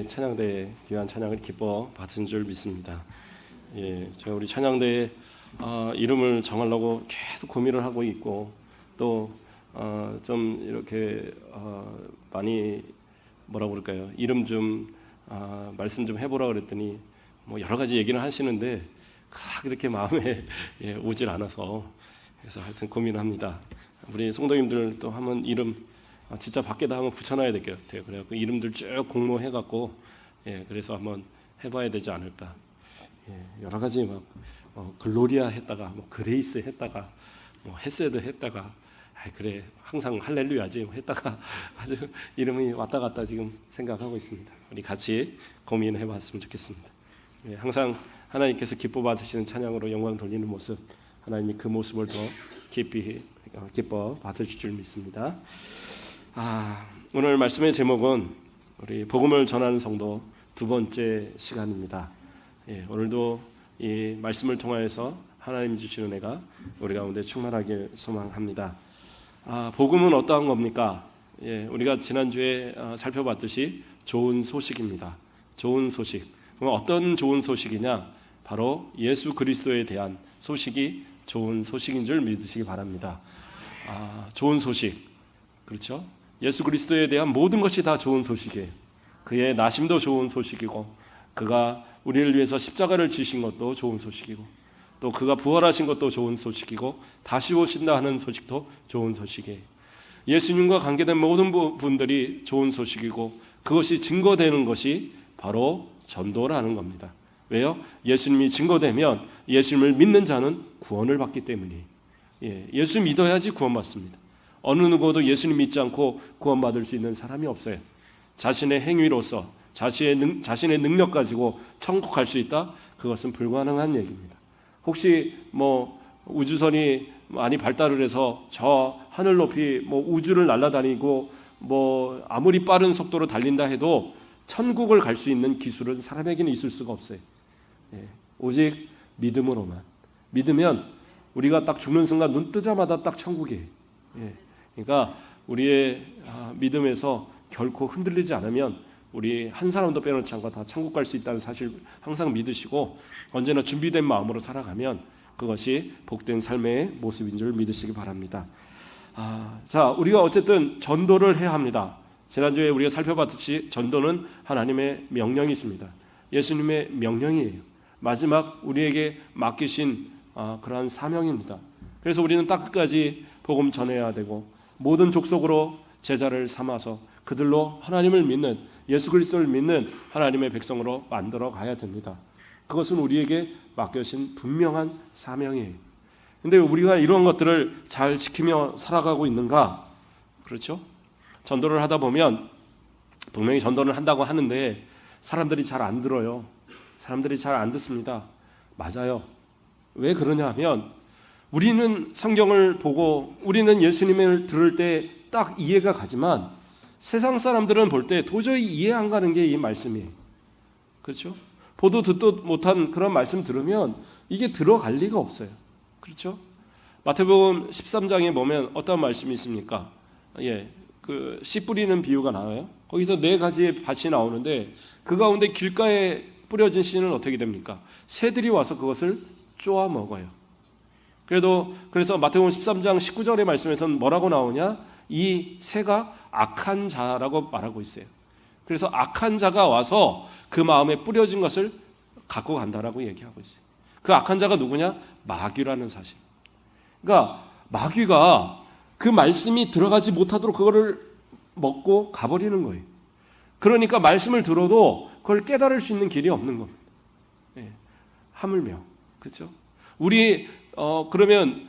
찬양대에 귀한 찬양을 기뻐 받은 줄 믿습니다. 제가 우리 찬양대에 이름을 정하려고 계속 고민을 하고 있고 또 좀 이렇게 많이 뭐라고 그럴까요? 이름 좀 말씀 좀 해보라 그랬더니 뭐 여러 가지 얘기를 하시는데 그렇게 마음에 오질 않아서 그래서 하여튼 고민을 합니다. 우리 성도님들 또 한번 이름 진짜 밖에다 한번 붙여놔야 될 것 같아요. 그래갖고 이름들 쭉 공모해갖고 그래서 한번 해봐야 되지 않을까. 여러 가지 막 글로리아 했다가 뭐 그레이스 했다가 뭐 헤세드 했다가 그래 항상 할렐루야지 했다가 아주 이름이 왔다 갔다 지금 생각하고 있습니다. 우리 같이 고민해봤으면 좋겠습니다. 항상 하나님께서 기뻐 받으시는 찬양으로 영광 돌리는 모습, 하나님이 그 모습을 더 깊이 기뻐 받으실 줄 믿습니다. 오늘 말씀의 제목은 우리 복음을 전하는 성도 두 번째 시간입니다. 오늘도 이 말씀을 통하여서 하나님 주시는 은혜가 우리 가운데 충만하길 소망합니다. 복음은 어떠한 겁니까? 우리가 지난주에 살펴봤듯이 좋은 소식입니다. 좋은 소식. 그럼 어떤 좋은 소식이냐? 바로 예수 그리스도에 대한 소식이 좋은 소식인 줄 믿으시기 바랍니다. 좋은 소식. 그렇죠? 예수 그리스도에 대한 모든 것이 다 좋은 소식이에요. 그의 나심도 좋은 소식이고 그가 우리를 위해서 십자가를 지신 것도 좋은 소식이고 또 그가 부활하신 것도 좋은 소식이고 다시 오신다 하는 소식도 좋은 소식이에요. 예수님과 관계된 모든 분들이 좋은 소식이고 그것이 증거되는 것이 바로 전도라는 겁니다. 왜요? 예수님이 증거되면 예수님을 믿는 자는 구원을 받기 때문이에요. 예수 믿어야지 구원받습니다. 어느 누구도 예수님 믿지 않고 구원받을 수 있는 사람이 없어요. 자신의 행위로서 자신의 능력 가지고 천국 갈 수 있다? 그것은 불가능한 얘기입니다. 혹시 뭐 우주선이 많이 발달을 해서 저 하늘 높이 뭐 우주를 날아다니고 뭐 아무리 빠른 속도로 달린다 해도 천국을 갈 수 있는 기술은 사람에게는 있을 수가 없어요. 오직 믿음으로만. 믿으면 우리가 딱 죽는 순간 눈 뜨자마자 딱 천국이에요. 그러니까 우리의 믿음에서 결코 흔들리지 않으면 우리 한 사람도 빼놓지 않고 다 천국 갈 수 있다는 사실 항상 믿으시고 언제나 준비된 마음으로 살아가면 그것이 복된 삶의 모습인 줄 믿으시기 바랍니다. 자, 우리가 어쨌든 전도를 해야 합니다. 지난주에 우리가 살펴봤듯이 전도는 하나님의 명령이 있습니다. 예수님의 명령이에요. 마지막 우리에게 맡기신 그러한 사명입니다. 그래서 우리는 딱 끝까지 복음 전해야 되고 모든 족속으로 제자를 삼아서 그들로 하나님을 믿는 예수 그리스도를 믿는 하나님의 백성으로 만들어 가야 됩니다. 그것은 우리에게 맡겨진 분명한 사명이에요. 그런데 우리가 이런 것들을 잘 지키며 살아가고 있는가? 그렇죠? 전도를 하다 보면 분명히 전도를 한다고 하는데 사람들이 잘 안 들어요. 사람들이 잘 안 듣습니다. 맞아요. 왜 그러냐 하면 우리는 성경을 보고 우리는 예수님을 들을 때 딱 이해가 가지만 세상 사람들은 볼 때 도저히 이해 안 가는 게 이 말씀이에요. 그렇죠? 보도 듣도 못한 그런 말씀 들으면 이게 들어갈 리가 없어요. 그렇죠? 마태복음 13장에 보면 어떤 말씀이 있습니까? 그 씨 뿌리는 비유가 나와요. 거기서 4가지의 밭이 나오는데 그 가운데 길가에 뿌려진 씨는 어떻게 됩니까? 새들이 와서 그것을 쪼아 먹어요. 그래서 마태복음 13장 19절의 말씀에서는 뭐라고 나오냐? 이 새가 악한 자라고 말하고 있어요. 그래서 악한 자가 와서 그 마음에 뿌려진 것을 갖고 간다라고 얘기하고 있어요. 그 악한 자가 누구냐? 마귀라는 사실. 그러니까 마귀가 그 말씀이 들어가지 못하도록 그거를 먹고 가버리는 거예요. 그러니까 말씀을 들어도 그걸 깨달을 수 있는 길이 없는 겁니다. 하물며, 그렇죠? 우리 그러면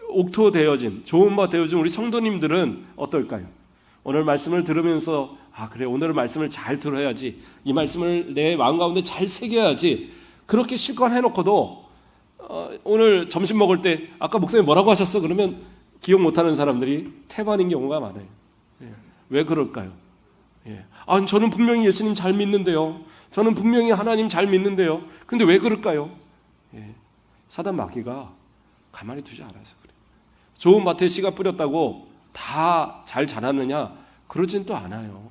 옥토 되어진, 좋은 바 되어진 우리 성도님들은 어떨까요? 오늘 말씀을 들으면서 그래 오늘 말씀을 잘 들어야지, 이 말씀을 내 마음 가운데 잘 새겨야지, 그렇게 실컷 해놓고도 오늘 점심 먹을 때 아까 목사님 뭐라고 하셨어? 그러면 기억 못하는 사람들이 태반인 경우가 많아요. 왜 그럴까요? 저는 분명히 예수님 잘 믿는데요. 저는 분명히 하나님 잘 믿는데요. 근데 왜 그럴까요? 사단 마귀가 가만히 두지 않아서 그래요. 좋은 밭에 씨가 뿌렸다고 다 잘 자라느냐? 그러진 또 않아요.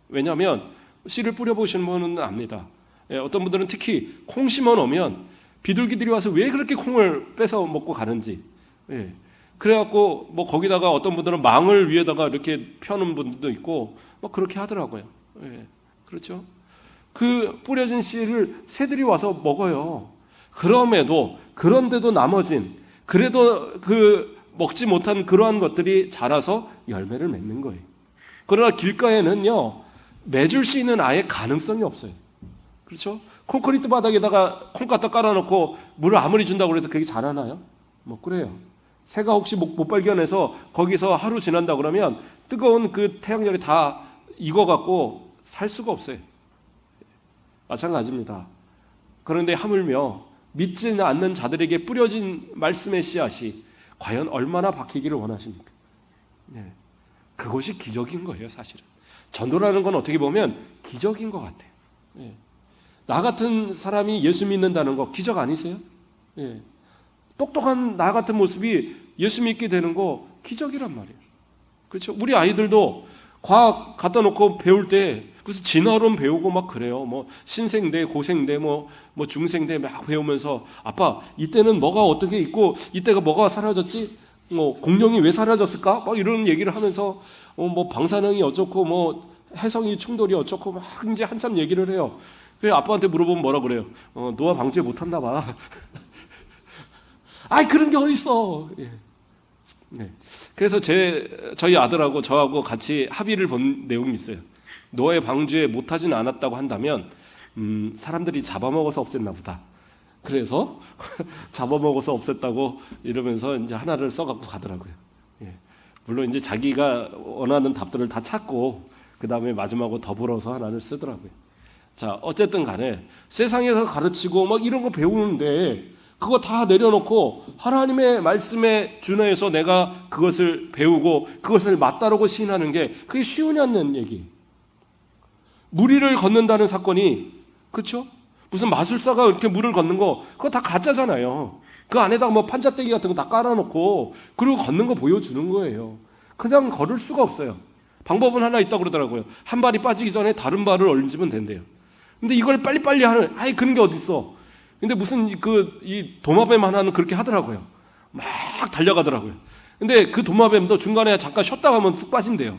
왜냐하면 씨를 뿌려보신 분은 압니다. 어떤 분들은 특히 콩 심어 놓으면 비둘기들이 와서 왜 그렇게 콩을 뺏어 먹고 가는지. 그래갖고 뭐 거기다가 어떤 분들은 망을 위에다가 이렇게 펴는 분들도 있고 뭐 그렇게 하더라고요. 그렇죠? 그 뿌려진 씨를 새들이 와서 먹어요. 그런데도 나머진 그래도 그 먹지 못한 그러한 것들이 자라서 열매를 맺는 거예요. 그러나 길가에는요 맺을 수 있는 아예 가능성이 없어요. 그렇죠? 콘크리트 바닥에다가 콩 갖다 깔아놓고 물을 아무리 준다고 해서 그게 자라나요? 뭐 그래요. 새가 혹시 못 발견해서 거기서 하루 지난다 그러면 뜨거운 그 태양열이 다 익어갖고 살 수가 없어요. 마찬가지입니다. 그런데 하물며 믿지 않는 자들에게 뿌려진 말씀의 씨앗이 과연 얼마나 박히기를 원하십니까? 그것이 기적인 거예요, 사실은. 전도라는 건 어떻게 보면 기적인 것 같아요. 나 같은 사람이 예수 믿는다는 거 기적 아니세요? 똑똑한 나 같은 모습이 예수 믿게 되는 거 기적이란 말이에요. 그렇죠? 우리 아이들도 과학 갖다 놓고 배울 때 무슨 진화론 배우고 막 그래요. 뭐 신생대, 고생대, 뭐 중생대 막 배우면서 아빠 이때는 뭐가 어떻게 있고 이때가 뭐가 사라졌지? 뭐 공룡이 왜 사라졌을까? 막 이런 얘기를 하면서 뭐 방사능이 어쩌고 뭐 해성이 충돌이 어쩌고 막 이제 한참 얘기를 해요. 그래서 아빠한테 물어보면 뭐라 그래요? 노화 방지 못한다 봐. 아이 그런 게 어딨어. 그래서 저희 아들하고 저하고 같이 합의를 본 내용이 있어요. 노화 방지에 못하진 않았다고 한다면 사람들이 잡아먹어서 없앴나 보다. 그래서 잡아먹어서 없앴다고 이러면서 이제 하나를 써갖고 가더라고요. 물론 이제 자기가 원하는 답들을 다 찾고 그 다음에 마지막으로 더불어서 하나를 쓰더라고요. 자, 어쨌든 간에 세상에서 가르치고 막 이런 거 배우는데 그거 다 내려놓고 하나님의 말씀에 준해서 내가 그것을 배우고 그것을 맞다라고 시인하는 게 그게 쉬우냐는 얘기. 무리를 걷는다는 사건이 그렇죠? 무슨 마술사가 이렇게 물을 걷는 거 그거 다 가짜잖아요. 그 안에다가 뭐 판자떼기 같은 거 다 깔아놓고 그리고 걷는 거 보여주는 거예요. 그냥 걸을 수가 없어요. 방법은 하나 있다고 그러더라고요. 한 발이 빠지기 전에 다른 발을 얹으면 된대요. 근데 이걸 빨리빨리 하는 그런 게 어딨어. 근데 무슨 이 도마뱀 하나는 그렇게 하더라고요. 막 달려가더라고요. 근데 그 도마뱀도 중간에 잠깐 쉬었다 가면 쑥 빠진대요.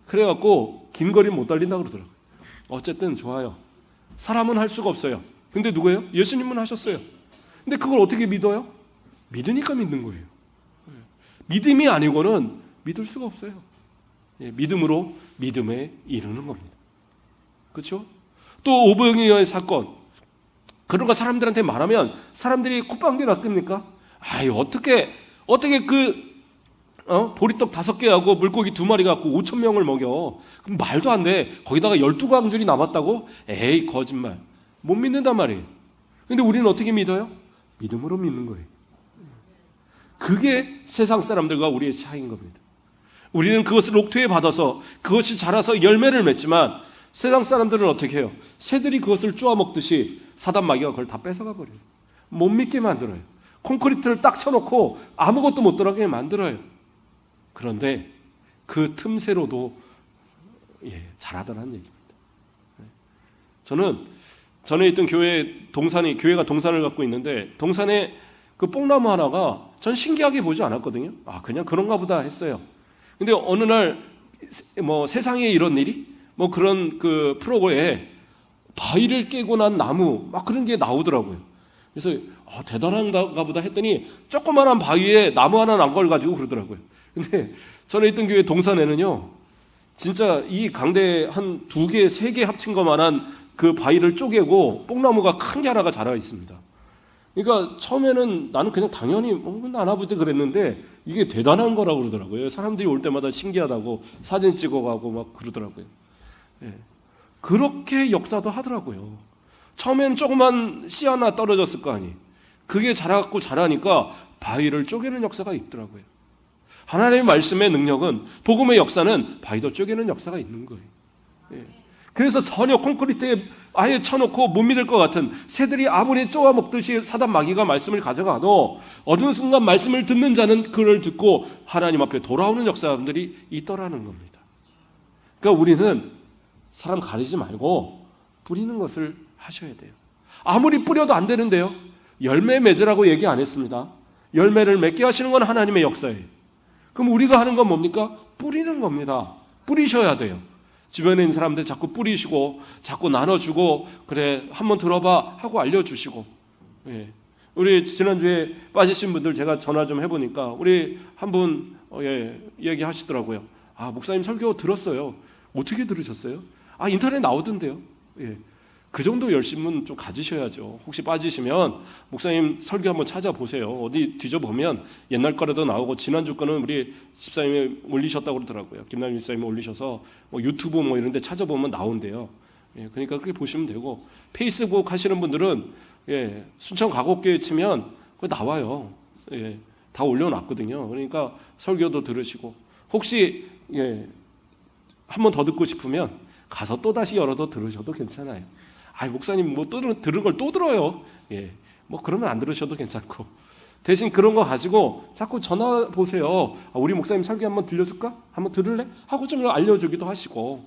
그래갖고 긴 거리 못 달린다고 그러더라고요. 어쨌든 좋아요. 사람은 할 수가 없어요. 근데 누구예요? 예수님은 하셨어요. 근데 그걸 어떻게 믿어요? 믿으니까 믿는 거예요. 믿음이 아니고는 믿을 수가 없어요. 믿음으로 믿음에 이르는 겁니다. 그렇죠? 또 오병이어의 사건. 그런 거 사람들한테 말하면 사람들이 콧방귀 낚입니까? 어떻게 보리떡 5개하고 물고기 2마리 갖고 5,000명을 먹여. 그럼 말도 안 돼. 거기다가 12광줄이 남았다고? 에이, 거짓말. 못 믿는단 말이에요. 근데 우리는 어떻게 믿어요? 믿음으로 믿는 거예요. 그게 세상 사람들과 우리의 차이인 겁니다. 우리는 그것을 옥토에 받아서 그것이 자라서 열매를 맺지만 세상 사람들은 어떻게 해요? 새들이 그것을 쪼아 먹듯이 사단 마귀가 그걸 다 뺏어가 버려요. 못 믿게 만들어요. 콘크리트를 딱 쳐놓고 아무것도 못 들어가게 만들어요. 그런데 그 틈새로도 자라더라는 얘기입니다. 저는 전에 있던 교회가 동산을 갖고 있는데 동산에 그 뽕나무 하나가 전 신기하게 보지 않았거든요. 그냥 그런가 보다 했어요. 근데 어느 날 뭐 세상에 이런 일이 뭐 그런 그 프로그램에 바위를 깨고 난 나무 막 그런 게 나오더라고요. 그래서 대단한가 보다 했더니 조그만한 바위에 나무 하나 난 걸 가지고 그러더라고요. 근데 전에 있던 교회 동산에는요, 진짜 이 강대 한 2개, 3개 합친 것만한 그 바위를 쪼개고 뽕나무가 큰 게 하나가 자라 있습니다. 그러니까 처음에는 나는 그냥 당연히 나나보지 그랬는데 이게 대단한 거라고 그러더라고요. 사람들이 올 때마다 신기하다고 사진 찍어가고 막 그러더라고요. 그렇게 역사도 하더라고요. 처음에는 조그만 씨 하나 떨어졌을 거 아니에요. 그게 자라갖고 자라니까 바위를 쪼개는 역사가 있더라고요. 하나님의 말씀의 능력은, 복음의 역사는 바위도 쪼개는 역사가 있는 거예요. 그래서 전혀 콘크리트에 아예 쳐놓고 못 믿을 것 같은 새들이 아무리 쪼아 먹듯이 사단 마귀가 말씀을 가져가도 어느 순간 말씀을 듣는 자는 그를 듣고 하나님 앞에 돌아오는 역사들이 있더라는 겁니다. 그러니까 우리는 사람 가리지 말고 뿌리는 것을 하셔야 돼요. 아무리 뿌려도 안 되는데요. 열매 맺으라고 얘기 안 했습니다. 열매를 맺게 하시는 건 하나님의 역사예요. 그럼 우리가 하는 건 뭡니까? 뿌리는 겁니다. 뿌리셔야 돼요. 주변에 있는 사람들 자꾸 뿌리시고 자꾸 나눠주고 그래 한번 들어봐 하고 알려주시고. 예. 우리 지난주에 빠지신 분들 제가 전화 좀 해보니까 우리 한 분 얘기하시더라고요. 아, 목사님 설교 들었어요. 어떻게 들으셨어요? 아, 인터넷 나오던데요. 예. 그 정도 열심은 좀 가지셔야죠. 혹시 빠지시면 목사님 설교 한번 찾아보세요. 어디 뒤져보면 옛날 거라도 나오고 지난주 거는 우리 집사님이 올리셨다고 그러더라고요. 김남일 집사님이 올리셔서 뭐 유튜브 뭐 이런 데 찾아보면 나온대요. 예, 그러니까 그렇게 보시면 되고 페이스북 하시는 분들은 예, 순천 가곡교회 치면 그거 나와요. 예, 다 올려놨거든요. 그러니까 설교도 들으시고 혹시 예, 한 번 더 듣고 싶으면 가서 또 다시 열어서 들으셔도 괜찮아요. 아, 목사님 뭐 들은 걸 또 들어요. 예, 뭐 그러면 안 들으셔도 괜찮고 대신 그런 거 가지고 자꾸 전화 보세요. 아, 우리 목사님 설교 한번 들려줄까? 한번 들을래? 하고 좀 알려주기도 하시고.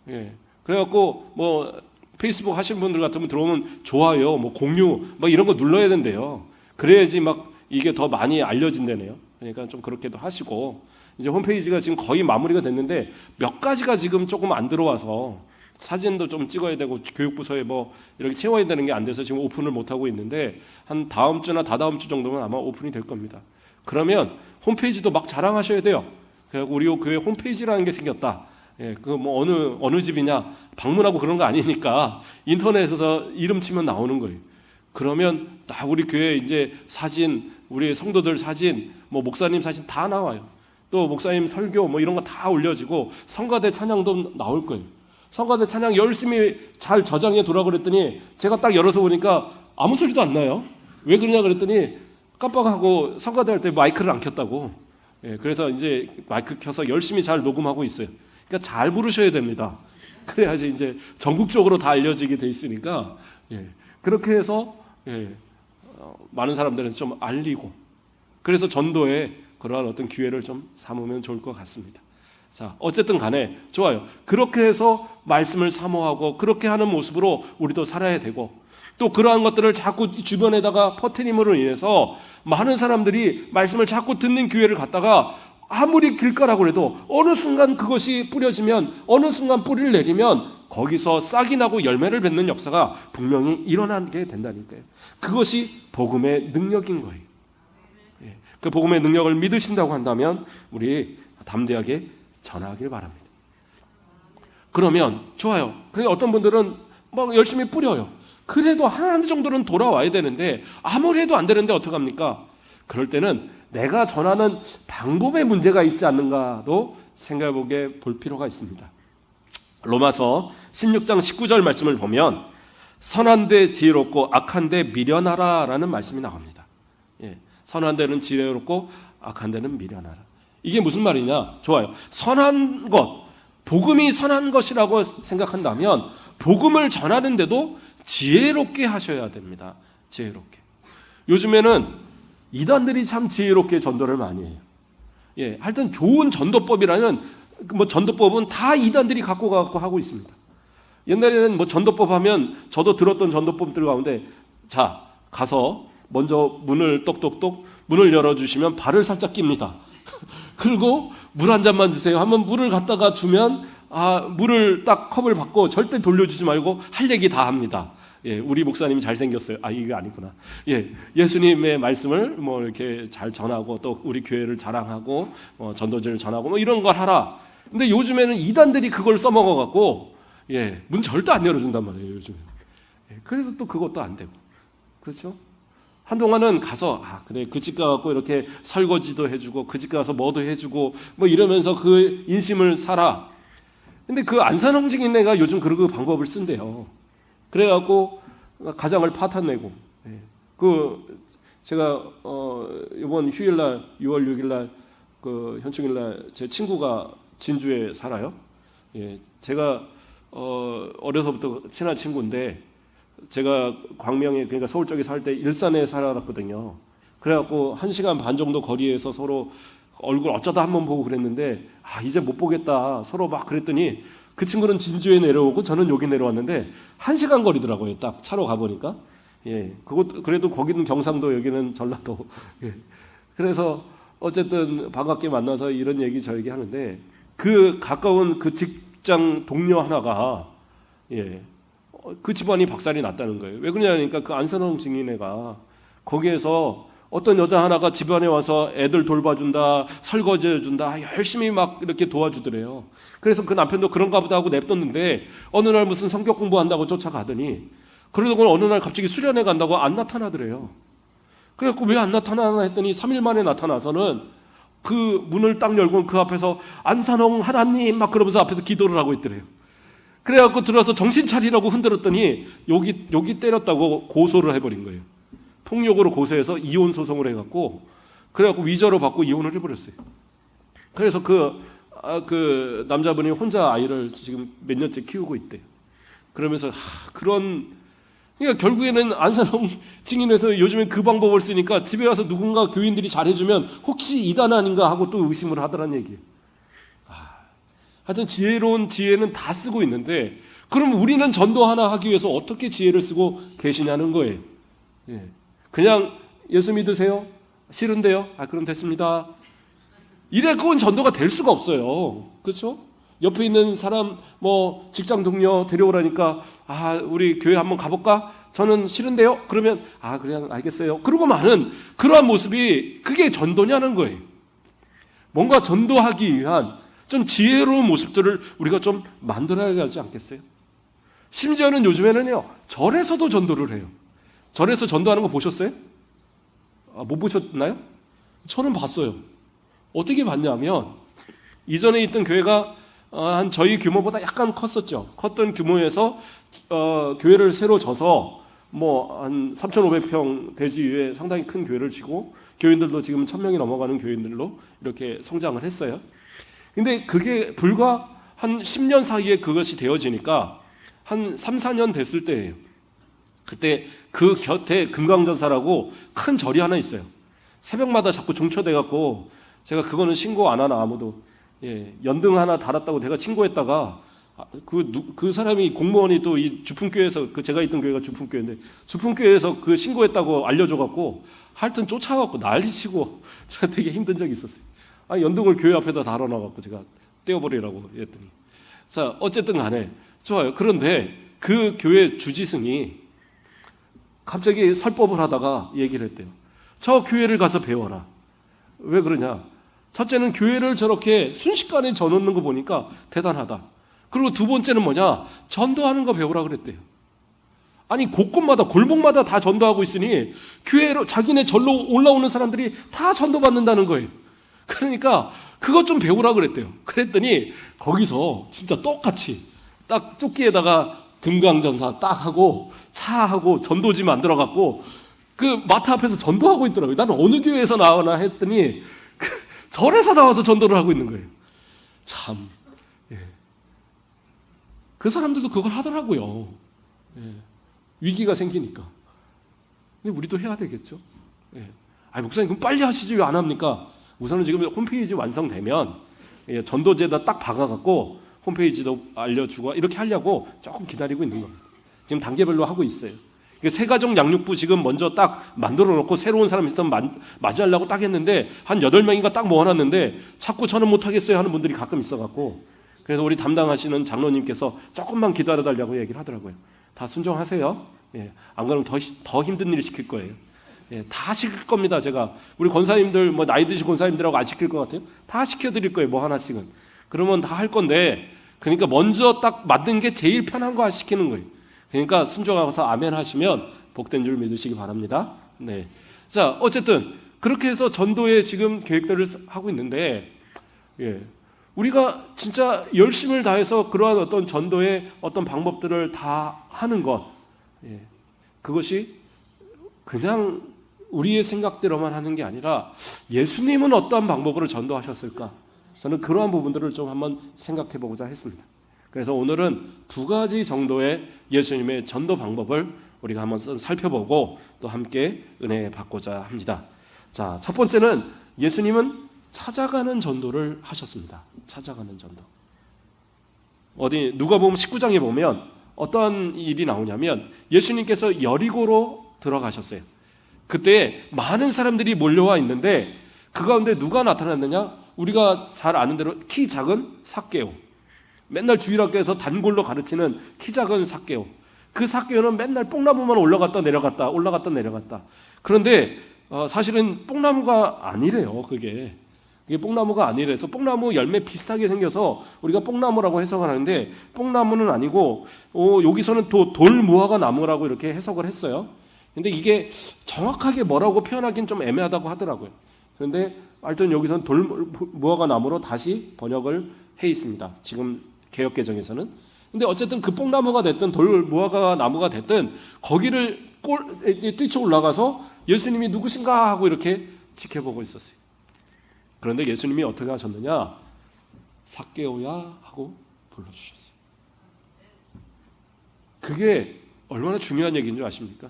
예, 그래갖고 뭐 페이스북 하시는 분들 같으면 들어오면 좋아요, 뭐 공유, 막 이런 거 눌러야 된대요. 그래야지 막 이게 더 많이 알려진다네요. 그러니까 좀 그렇게도 하시고 이제 홈페이지가 지금 거의 마무리가 됐는데 몇 가지가 지금 조금 안 들어와서. 사진도 좀 찍어야 되고 교육부서에 뭐 이렇게 채워야 되는 게 안 돼서 지금 오픈을 못 하고 있는데 한 다음 주나 다다음 주 정도면 아마 오픈이 될 겁니다. 그러면 홈페이지도 막 자랑하셔야 돼요. 그래갖고 우리 교회 홈페이지라는 게 생겼다. 예, 그 뭐 어느 집이냐 방문하고 그런 거 아니니까 인터넷에서 이름 치면 나오는 거예요. 그러면 다 우리 교회 이제 사진, 우리 성도들 사진, 뭐 목사님 사진 다 나와요. 또 목사님 설교 뭐 이런 거 다 올려지고 성가대 찬양도 나올 거예요. 성가대 찬양 열심히 잘 저장해 두라고 그랬더니 제가 딱 열어서 보니까 아무 소리도 안 나요. 왜 그러냐 그랬더니 깜빡하고 성가대 할 때 마이크를 안 켰다고. 예, 그래서 이제 마이크 켜서 열심히 잘 녹음하고 있어요. 그러니까 잘 부르셔야 됩니다. 그래야지 이제 전국적으로 다 알려지게 돼 있으니까 예, 그렇게 해서 예, 많은 사람들은 좀 알리고 그래서 전도에 그러한 어떤 기회를 좀 삼으면 좋을 것 같습니다. 자, 어쨌든 간에 좋아요. 그렇게 해서 말씀을 사모하고 그렇게 하는 모습으로 우리도 살아야 되고 또 그러한 것들을 자꾸 주변에다가 퍼뜨림으로 인해서 많은 사람들이 말씀을 자꾸 듣는 기회를 갖다가 아무리 길가라고 해도 어느 순간 그것이 뿌려지면 어느 순간 뿌리를 내리면 거기서 싹이 나고 열매를 맺는 역사가 분명히 일어나게 된다니까요. 그것이 복음의 능력인 거예요. 그 복음의 능력을 믿으신다고 한다면 우리 담대하게 전하길 바랍니다. 그러면 좋아요. 근데 어떤 분들은 막 열심히 뿌려요. 그래도 하나 정도는 돌아와야 되는데 아무리 해도 안 되는데 어떡합니까? 그럴 때는 내가 전하는 방법에 문제가 있지 않는가도 생각해보게 볼 필요가 있습니다. 로마서 16장 19절 말씀을 보면 선한 데 지혜롭고 악한 데 미련하라 라는 말씀이 나옵니다. 예, 선한 데는 지혜롭고 악한 데는 미련하라. 이게 무슨 말이냐? 좋아요. 선한 것, 복음이 선한 것이라고 생각한다면 복음을 전하는데도 지혜롭게 하셔야 됩니다. 지혜롭게. 요즘에는 이단들이 참 지혜롭게 전도를 많이 해요. 예, 하여튼 좋은 전도법이라는 뭐 전도법은 다 이단들이 갖고 가고 하고 있습니다. 옛날에는 뭐 전도법 하면 저도 들었던 전도법들 가운데 자, 가서 먼저 문을 똑똑똑 문을 열어주시면 발을 살짝 낍니다. 그리고 물 한 잔만 주세요 하면 물을 갖다가 주면 물을 딱 컵을 받고 절대 돌려주지 말고 할 얘기 다 합니다. 예, 우리 목사님이 잘생겼어요. 이게 아니구나. 예, 예수님의 말씀을 뭐 이렇게 잘 전하고 또 우리 교회를 자랑하고 전도제를 전하고 뭐 이런 걸 하라. 근데 요즘에는 이단들이 그걸 써먹어 갖고 예, 문 절대 안 열어준단 말이에요. 요즘에. 예, 그래서 또 그것도 안 되고 그렇죠? 한동안은 가서 그래 그 집 가갖고 이렇게 설거지도 해주고 그 집 가서 뭐도 해주고 뭐 이러면서 그 인심을 사라. 근데 그 안산홍증인 애가 요즘 그 방법을 쓴대요. 그래갖고 가장을 파탄내고. 그 제가 이번 휴일날 6월 6일날 그 현충일날 제 친구가 진주에 살아요. 예, 제가 어려서부터 친한 친구인데. 제가 광명에 그러니까 서울 쪽에 살 때 일산에 살았거든요. 그래갖고 1시간 반 정도 거리에서 서로 얼굴 어쩌다 한번 보고 그랬는데 이제 못 보겠다 서로 막 그랬더니 그 친구는 진주에 내려오고 저는 여기 내려왔는데 1시간 거리더라고요. 딱 차로 가보니까. 예, 그것 그래도 거기는 경상도, 여기는 전라도. 예. 그래서 어쨌든 반갑게 만나서 이런 얘기 저 얘기 하는데, 그 가까운 그 직장 동료 하나가 그 집안이 박살이 났다는 거예요. 왜 그러냐니까 그 안선홍 증인회가 거기에서 어떤 여자 하나가 집안에 와서 애들 돌봐준다, 설거지 해준다, 열심히 막 이렇게 도와주더래요. 그래서 그 남편도 그런가 보다 하고 냅뒀는데 어느 날 무슨 성격 공부한다고 쫓아가더니 그러더니 어느 날 갑자기 수련회 간다고 안 나타나더래요. 그래갖고 왜 안 나타나나 했더니 3일 만에 나타나서는 그 문을 딱 열고 그 앞에서 안산홍 하나님 막 그러면서 앞에서 기도를 하고 있더래요. 그래갖고 들어서 정신 차리라고 흔들었더니 여기 때렸다고 고소를 해버린 거예요. 폭력으로 고소해서 이혼 소송을 해갖고, 그래갖고 위자료 받고 이혼을 해버렸어요. 그래서 그 남자분이 혼자 아이를 지금 몇 년째 키우고 있대요. 그러면서 그러니까 결국에는 안산홍 증인에서 요즘에 그 방법을 쓰니까 집에 와서 누군가 교인들이 잘해주면 혹시 이단 아닌가 하고 또 의심을 하더란 얘기예요. 하여튼 지혜로운 지혜는 다 쓰고 있는데, 그럼 우리는 전도 하나 하기 위해서 어떻게 지혜를 쓰고 계시냐는 거예요. 예. 그냥 예수 믿으세요? 싫은데요? 그럼 됐습니다. 이래 그건 전도가 될 수가 없어요. 그렇죠? 옆에 있는 사람 직장 동료 데려오라니까 우리 교회 한번 가볼까? 저는 싫은데요? 그러면 그냥 알겠어요. 그러고 마는 그러한 모습이 그게 전도냐는 거예요. 뭔가 전도하기 위한 좀 지혜로운 모습들을 우리가 좀 만들어야 하지 않겠어요? 심지어는 요즘에는요, 절에서도 전도를 해요. 절에서 전도하는 거 보셨어요? 못 보셨나요? 저는 봤어요. 어떻게 봤냐면, 이전에 있던 교회가 한 저희 규모보다 약간 컸었죠. 컸던 규모에서 교회를 새로 져서 한 3,500평 대지 위에 상당히 큰 교회를 지고, 교인들도 지금 1,000명이 넘어가는 교인들로 이렇게 성장을 했어요. 근데 그게 불과 한 10년 사이에 그것이 되어지니까 한 3, 4년 됐을 때예요. 그때 그 곁에 금강전사라고 큰 절이 하나 있어요. 새벽마다 자꾸 중초돼갖고 제가 그거는 신고 안 하나 아무도. 연등 하나 달았다고 내가 신고했다가 그 사람이 공무원이 또 이 주품교회에서 제가 있던 교회가 주품교회인데 주품교회에서 그 신고했다고 알려줘갖고 하여튼 쫓아갖고 난리치고 제가 되게 힘든 적이 있었어요. 연등을 교회 앞에다 달아놔갖고 제가 떼어버리라고 했더니. 자, 어쨌든 간에 좋아요. 그런데 그 교회 주지승이 갑자기 설법을 하다가 얘기를 했대요. 저 교회를 가서 배워라. 왜 그러냐? 첫째는 교회를 저렇게 순식간에 져놓는 거 보니까 대단하다. 그리고 두 번째는 뭐냐? 전도하는 거 배우라 그랬대요. 아니 곳곳마다 골목마다 다 전도하고 있으니 교회로 자기네 절로 올라오는 사람들이 다 전도받는다는 거예요. 그러니까 그것 좀 배우라 그랬대요. 그랬더니 거기서 진짜 똑같이 딱 조끼에다가 금강전사 딱 하고 차하고 전도지 만들어갖고 그 마트 앞에서 전도하고 있더라고요. 나는 어느 교회에서 나오나 했더니 절에서 나와서 전도를 하고 있는 거예요. 참, 그 사람들도 그걸 하더라고요. 위기가 생기니까. 근데 우리도 해야 되겠죠. 목사님 그럼 빨리 하시지 왜 안 합니까? 우선은 지금 홈페이지 완성되면 전도제에다 딱 박아갖고 홈페이지도 알려주고 이렇게 하려고 조금 기다리고 있는 겁니다. 지금 단계별로 하고 있어요. 세가족 양육부 지금 먼저 딱 만들어 놓고 새로운 사람 있으면 맞이하려고 딱 했는데 한 8명인가 딱 모아놨는데 자꾸 저는 못하겠어요 하는 분들이 가끔 있어갖고 그래서 우리 담당하시는 장로님께서 조금만 기다려달라고 얘기를 하더라고요. 다 순종하세요. 안 그러면 더 힘든 일을 시킬 거예요. 다 시킬 겁니다. 제가 우리 권사님들 나이 드신 권사님들하고 안 시킬 것 같아요. 다 시켜드릴 거예요. 하나씩은. 그러면 다 할 건데 그러니까 먼저 딱 만든 게 제일 편한 거 시키는 거예요. 그러니까 순종하고서 아멘 하시면 복된 줄 믿으시기 바랍니다. 네. 자, 어쨌든 그렇게 해서 전도에 지금 계획들을 하고 있는데 우리가 진짜 열심을 다해서 그러한 어떤 전도의 어떤 방법들을 다 하는 것 그것이 그냥 우리의 생각대로만 하는 게 아니라 예수님은 어떠한 방법으로 전도하셨을까? 저는 그러한 부분들을 좀 한번 생각해 보고자 했습니다. 그래서 오늘은 2가지 정도의 예수님의 전도 방법을 우리가 한번 살펴보고 또 함께 은혜 받고자 합니다. 자, 첫 번째는 예수님은 찾아가는 전도를 하셨습니다. 찾아가는 전도. 어디 누가복음 19장에 보면 어떤 일이 나오냐면 예수님께서 여리고로 들어가셨어요. 그때 많은 사람들이 몰려와 있는데 그 가운데 누가 나타났느냐? 우리가 잘 아는 대로 키 작은 삭개오. 맨날 주일학교에서 단골로 가르치는 키 작은 삭개오. 그 삭개오는 맨날 뽕나무만 올라갔다 내려갔다 올라갔다 내려갔다. 그런데 사실은 뽕나무가 아니래요. 그게 뽕나무가 아니래서 뽕나무 열매 비슷하게 생겨서 우리가 뽕나무라고 해석을 하는데 뽕나무는 아니고 여기서는 돌 무화과 나무라고 이렇게 해석을 했어요. 근데 이게 정확하게 뭐라고 표현하기는 좀 애매하다고 하더라고요. 그런데 하여튼 여기서는 돌 무화과 나무로 다시 번역을 해 있습니다. 지금 개역개정에서는. 근데 어쨌든 그 뽕나무가 됐든 돌 무화과 나무가 됐든 거기를 뛰쳐 올라가서 예수님이 누구신가 하고 이렇게 지켜보고 있었어요. 그런데 예수님이 어떻게 하셨느냐? 삭개오야 하고 불러주셨어요. 그게 얼마나 중요한 얘기인 줄 아십니까?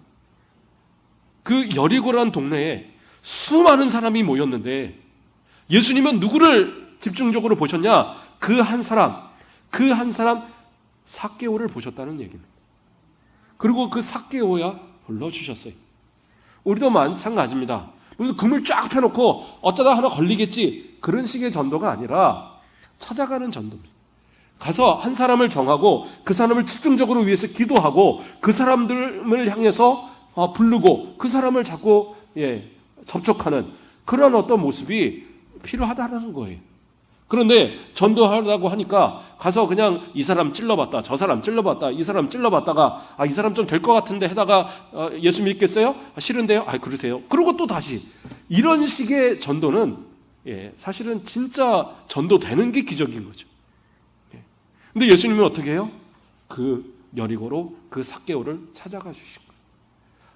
그 여리고라는 동네에 수많은 사람이 모였는데 예수님은 누구를 집중적으로 보셨냐? 그 한 사람 삭개오를 보셨다는 얘기입니다. 그리고 그 삭개오야 불러주셨어요. 우리도 마찬가지입니다. 무슨 금을 쫙 펴놓고 어쩌다 하나 걸리겠지 그런 식의 전도가 아니라 찾아가는 전도입니다. 가서 한 사람을 정하고 그 사람을 집중적으로 위해서 기도하고 그 사람들을 향해서 부르고 그 사람을 자꾸 접촉하는 그런 어떤 모습이 필요하다는 거예요. 그런데 전도하려고 하니까 가서 그냥 이 사람 찔러봤다 저 사람 찔러봤다 이 사람 찔러봤다가 이 사람 좀 될 것 같은데 하다가 예수 믿겠어요? 싫은데요? 그러세요. 그리고 또 다시 이런 식의 전도는 사실은 진짜 전도되는 게 기적인 거죠. 근데 예수님은 어떻게 해요? 그 여리고로 그 삭개오를 찾아가 주신 거예요.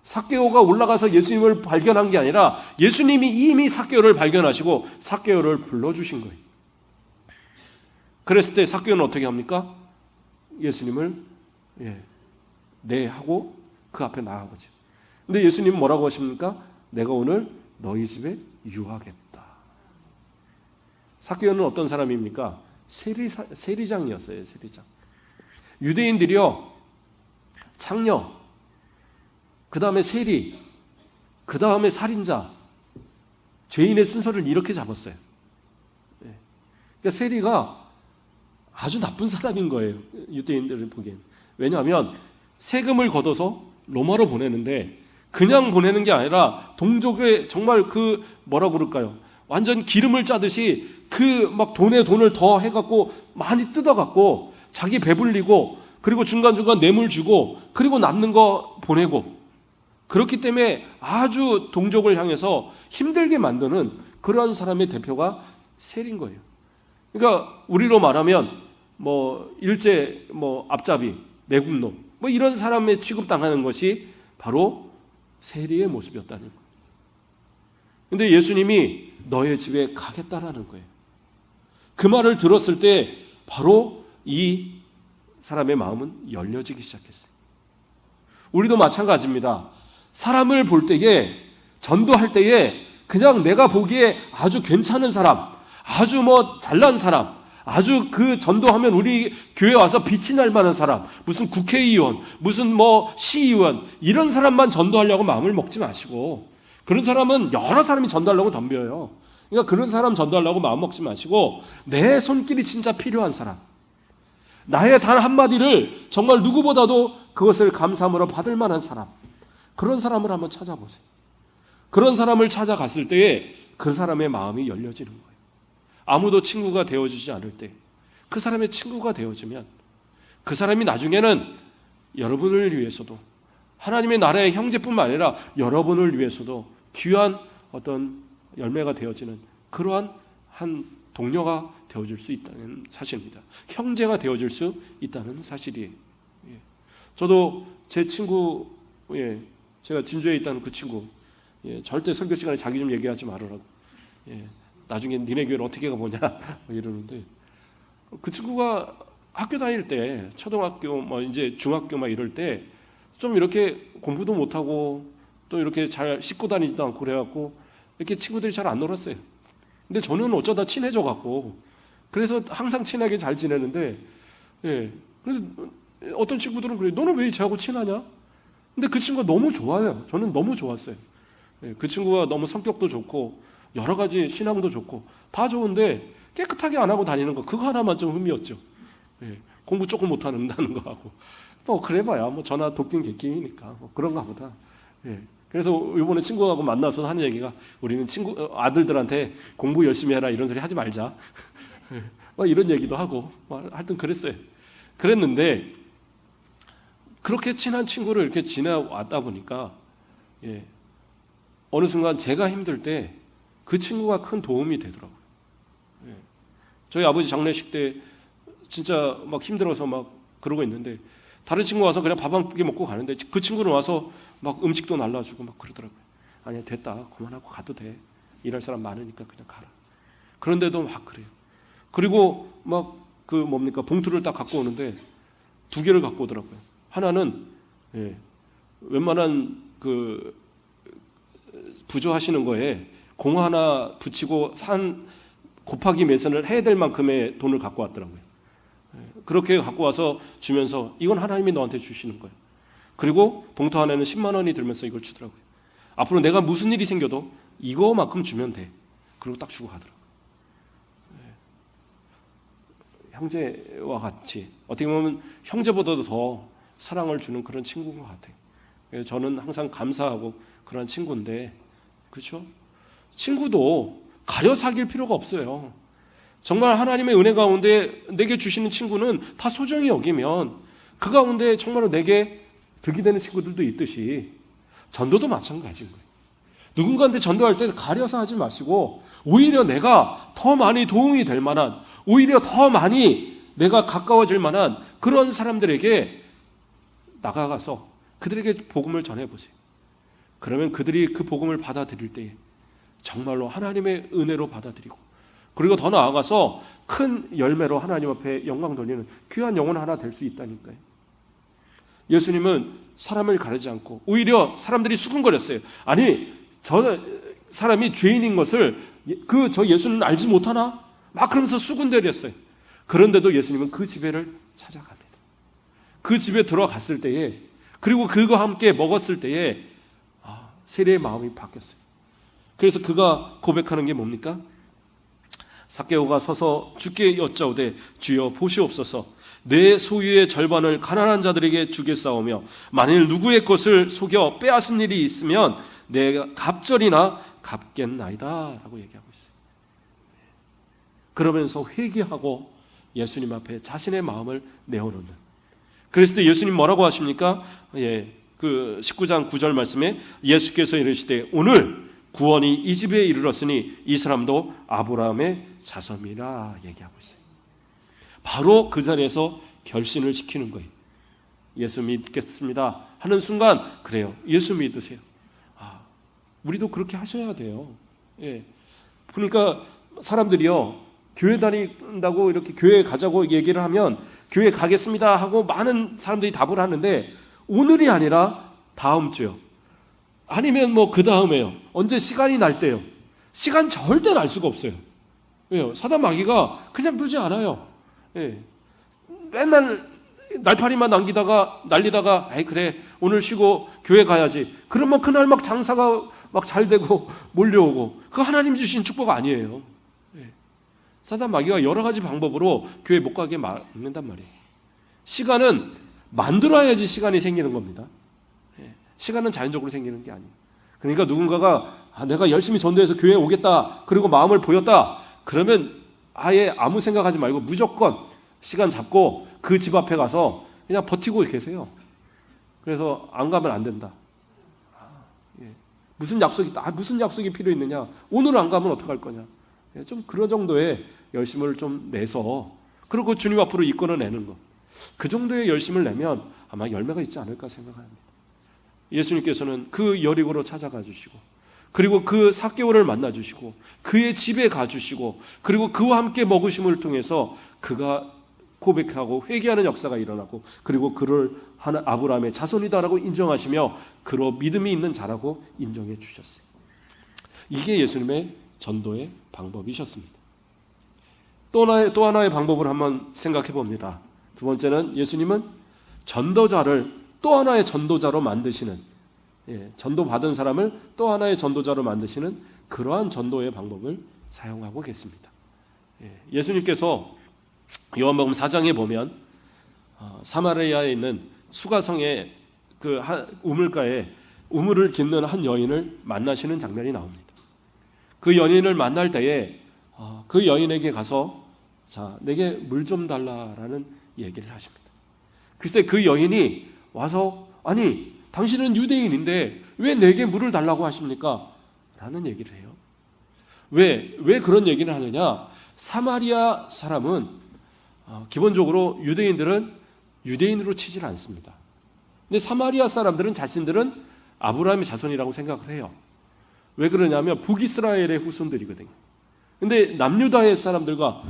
삭개오가 올라가서 예수님을 발견한 게 아니라 예수님이 이미 삭개오를 발견하시고 삭개오를 불러주신 거예요. 그랬을 때 삭개오는 어떻게 합니까? 예수님을 네 하고 그 앞에 나아가죠. 근데 예수님은 뭐라고 하십니까? 내가 오늘 너희 집에 유하겠다. 삭개오는 어떤 사람입니까? 세리장이었어요. 세리장. 유대인들이요 창녀, 그 다음에 세리, 그 다음에 살인자, 죄인의 순서를 이렇게 잡았어요. 그러니까 세리가 아주 나쁜 사람인 거예요. 유대인들을 보기엔. 왜냐하면 세금을 걷어서 로마로 보내는데 그냥 보내는 게 아니라 동족의 정말 뭐라고 그럴까요? 완전 기름을 짜듯이 막 돈에 돈을 더 해갖고 많이 뜯어갖고 자기 배불리고 그리고 중간중간 뇌물 주고 그리고 남는 거 보내고 그렇기 때문에 아주 동족을 향해서 힘들게 만드는 그러한 사람의 대표가 세리인 거예요. 그러니까 우리로 말하면 일제 앞잡이 매국노 이런 사람에 취급당하는 것이 바로 세리의 모습이었다는 거예요. 그런데 예수님이 너의 집에 가겠다라는 거예요. 그 말을 들었을 때 바로 이 사람의 마음은 열려지기 시작했어요. 우리도 마찬가지입니다. 사람을 볼 때에 전도할 때에 그냥 내가 보기에 아주 괜찮은 사람, 아주 잘난 사람, 아주 그 전도하면 우리 교회 와서 빛이 날 만한 사람, 무슨 국회의원, 무슨 시의원 이런 사람만 전도하려고 마음을 먹지 마시고 그런 사람은 여러 사람이 전도하려고 덤벼요. 그러니까 그런 사람 전도하려고 마음 먹지 마시고 내 손길이 진짜 필요한 사람, 나의 단 한마디를 정말 누구보다도 그것을 감사함으로 받을 만한 사람, 그런 사람을 한번 찾아보세요. 그런 사람을 찾아갔을 때에 그 사람의 마음이 열려지는 거예요. 아무도 친구가 되어주지 않을 때 그 사람의 친구가 되어주면 그 사람이 나중에는 여러분을 위해서도 하나님의 나라의 형제뿐만 아니라 여러분을 위해서도 귀한 어떤 열매가 되어지는 그러한 한 동료가 되어줄 수 있다는 사실입니다. 형제가 되어줄 수 있다는 사실이에요. 저도 제 친구, 제가 진주에 있다는 그 친구, 절대 설교 시간에 자기 좀 얘기하지 말으라고. 나중에 니네 교회를 어떻게 가보냐 이러는데 그 친구가 학교 다닐 때 초등학교 이제 중학교 이럴 때 좀 이렇게 공부도 못하고 또 이렇게 잘 씻고 다니지도 않고 그래갖고 이렇게 친구들이 잘 안 놀았어요. 근데 저는 어쩌다 친해져 갖고 그래서 항상 친하게 잘 지내는데 예. 그래서 어떤 친구들은 그래요. 너는 왜 쟤하고 친하냐? 근데 그 친구가 너무 좋아요. 저는 너무 좋았어요. 예. 그 친구가 너무 성격도 좋고 여러 가지 신앙도 좋고 다 좋은데 깨끗하게 안 하고 다니는 거 그거 하나만 좀 흠이었죠. 예. 공부 조금 못하는 거하고 뭐 그래봐야 뭐 전화 도끼는 객끼니까 뭐 그런가 보다. 예. 그래서 이번에 친구하고 만나서 하는 얘기가 우리는 친구 아들들한테 공부 열심히 해라 이런 소리 하지 말자. 막 이런 얘기도 하고 하여튼 그랬어요. 그랬는데 그렇게 친한 친구를 이렇게 지내왔다 보니까 예, 어느 순간 제가 힘들 때 그 친구가 큰 도움이 되더라고요. 예. 저희 아버지 장례식 때 진짜 막 힘들어서 막 그러고 있는데 다른 친구 와서 그냥 밥 한 끼 먹고 가는데 그 친구는 와서 막 음식도 날라주고 막 그러더라고요. 아니야 됐다 그만하고 가도 돼. 일할 사람 많으니까 그냥 가라. 그런데도 막 그래요. 그리고 막 그 뭡니까 봉투를 딱 갖고 오는데 2개를 갖고 오더라고요. 하나는 예, 웬만한 그 부조하시는 거에 공 하나 붙이고 산 곱하기 매선을 해야 될 만큼의 돈을 갖고 왔더라고요. 그렇게 갖고 와서 주면서 이건 하나님이 너한테 주시는 거예요. 그리고 봉투 안에는 10만 원이 들면서 이걸 주더라고요. 앞으로 내가 무슨 일이 생겨도 이거만큼 주면 돼. 그리고 딱 주고 가더라고요. 형제와 같이 어떻게 보면 형제보다도 더 사랑을 주는 그런 친구인 것 같아요. 저는 항상 감사하고 그런 친구인데 그렇죠? 친구도 가려 사귈 필요가 없어요. 정말 하나님의 은혜 가운데 내게 주시는 친구는 다 소중히 여기면 그 가운데 정말로 내게 득이 되는 친구들도 있듯이 전도도 마찬가지인 거예요. 누군가한테 전도할 때 가려서 하지 마시고 오히려 내가 더 많이 도움이 될 만한 오히려 더 많이 내가 가까워질 만한 그런 사람들에게 나가가서 그들에게 복음을 전해보세요. 그러면 그들이 그 복음을 받아들일 때에 정말로 하나님의 은혜로 받아들이고 그리고 더 나아가서 큰 열매로 하나님 앞에 영광 돌리는 귀한 영혼 하나 될 수 있다니까요. 예수님은 사람을 가리지 않고 오히려 사람들이 수군거렸어요. 아니 저 사람이 죄인인 것을 저 예수는 알지 못하나? 막 그러면서 수군거렸어요. 그런데도 예수님은 그 집에를 찾아갑니다. 그 집에 들어갔을 때에 그리고 그와 함께 먹었을 때에 세례의 마음이 바뀌었어요. 그래서 그가 고백하는 게 뭡니까? 삭개오가 서서 주께 여짜오되 주여 보시옵소서 내 소유의 절반을 가난한 자들에게 주겠사오며 만일 누구의 것을 속여 빼앗은 일이 있으면 내가 갑절이나 갚겠나이다 라고 얘기하고 있어요. 그러면서 회개하고 예수님 앞에 자신의 마음을 내어놓는 그랬을 때 예수님 뭐라고 하십니까? 그 19장 9절 말씀에 예수께서 이르시되 오늘 구원이 이 집에 이르렀으니 이 사람도 아브라함의 자손이라 얘기하고 있어요. 바로 그 자리에서 결신을 지키는 거예요. 예수 믿겠습니다 하는 순간 그래요. 예수 믿으세요. 우리도 그렇게 하셔야 돼요. 예. 그러니까 사람들이요 교회 다닌다고 이렇게 교회 가자고 얘기를 하면 교회 가겠습니다 하고 많은 사람들이 답을 하는데 오늘이 아니라 다음 주요. 아니면 뭐 그 다음에요. 언제 시간이 날 때요. 시간 절대 날 수가 없어요. 왜요? 사단 마귀가 그냥 두지 않아요. 예. 맨날 날파리만 날리다가 아이 그래 오늘 쉬고 교회 가야지. 그러면 그날 막 장사가 막 잘 되고 몰려오고 그거 하나님 주신 축복 아니에요. 예. 사단 마귀가 여러 가지 방법으로 교회 못 가게 막는단 말이에요. 시간은 만들어야지 시간이 생기는 겁니다. 시간은 자연적으로 생기는 게 아니에요. 그러니까 누군가가 내가 열심히 전도해서 교회에 오겠다 그리고 마음을 보였다 그러면 아예 아무 생각하지 말고 무조건 시간 잡고 그 집 앞에 가서 그냥 버티고 계세요. 그래서 안 가면 안 된다. 무슨 약속이 필요 있느냐? 오늘 안 가면 어떡할 거냐? 좀 그런 정도의 열심을 좀 내서 그리고 주님 앞으로 이끌어내는 것. 그 정도의 열심을 내면 아마 열매가 있지 않을까 생각합니다. 예수님께서는 그 여리고로 찾아가 주시고 그리고 그 삭개오를 만나 주시고 그의 집에 가 주시고 그리고 그와 함께 먹으심을 통해서 그가 고백하고 회개하는 역사가 일어나고 그리고 그를 아브라함의 자손이다라고 인정하시며 그로 믿음이 있는 자라고 인정해 주셨어요. 이게 예수님의 전도의 방법이셨습니다. 또 하나의 방법을 한번 생각해 봅니다. 두 번째는 예수님은 전도자를 또 하나의 전도자로 만드시는, 전도 받은 사람을 또 하나의 전도자로 만드시는 그러한 전도의 방법을 사용하고 계십니다. 예수님께서 요한복음 4장에 보면 사마리아에 있는 수가성의 그 우물가에 우물을 깃는 한 여인을 만나시는 장면이 나옵니다. 그 여인을 만날 때에 그 여인에게 가서 자, 내게 물 좀 달라라는 얘기를 하십니다. 글쎄 그 여인이 와서 아니 당신은 유대인인데 왜 내게 물을 달라고 하십니까? 라는 얘기를 해요. 왜 그런 얘기를 하느냐? 사마리아 사람은 기본적으로 유대인들은 유대인으로 치질 않습니다. 근데 사마리아 사람들은 자신들은 아브라함의 자손이라고 생각을 해요. 왜 그러냐면 북이스라엘의 후손들이거든요. 근데 남유다의 사람들과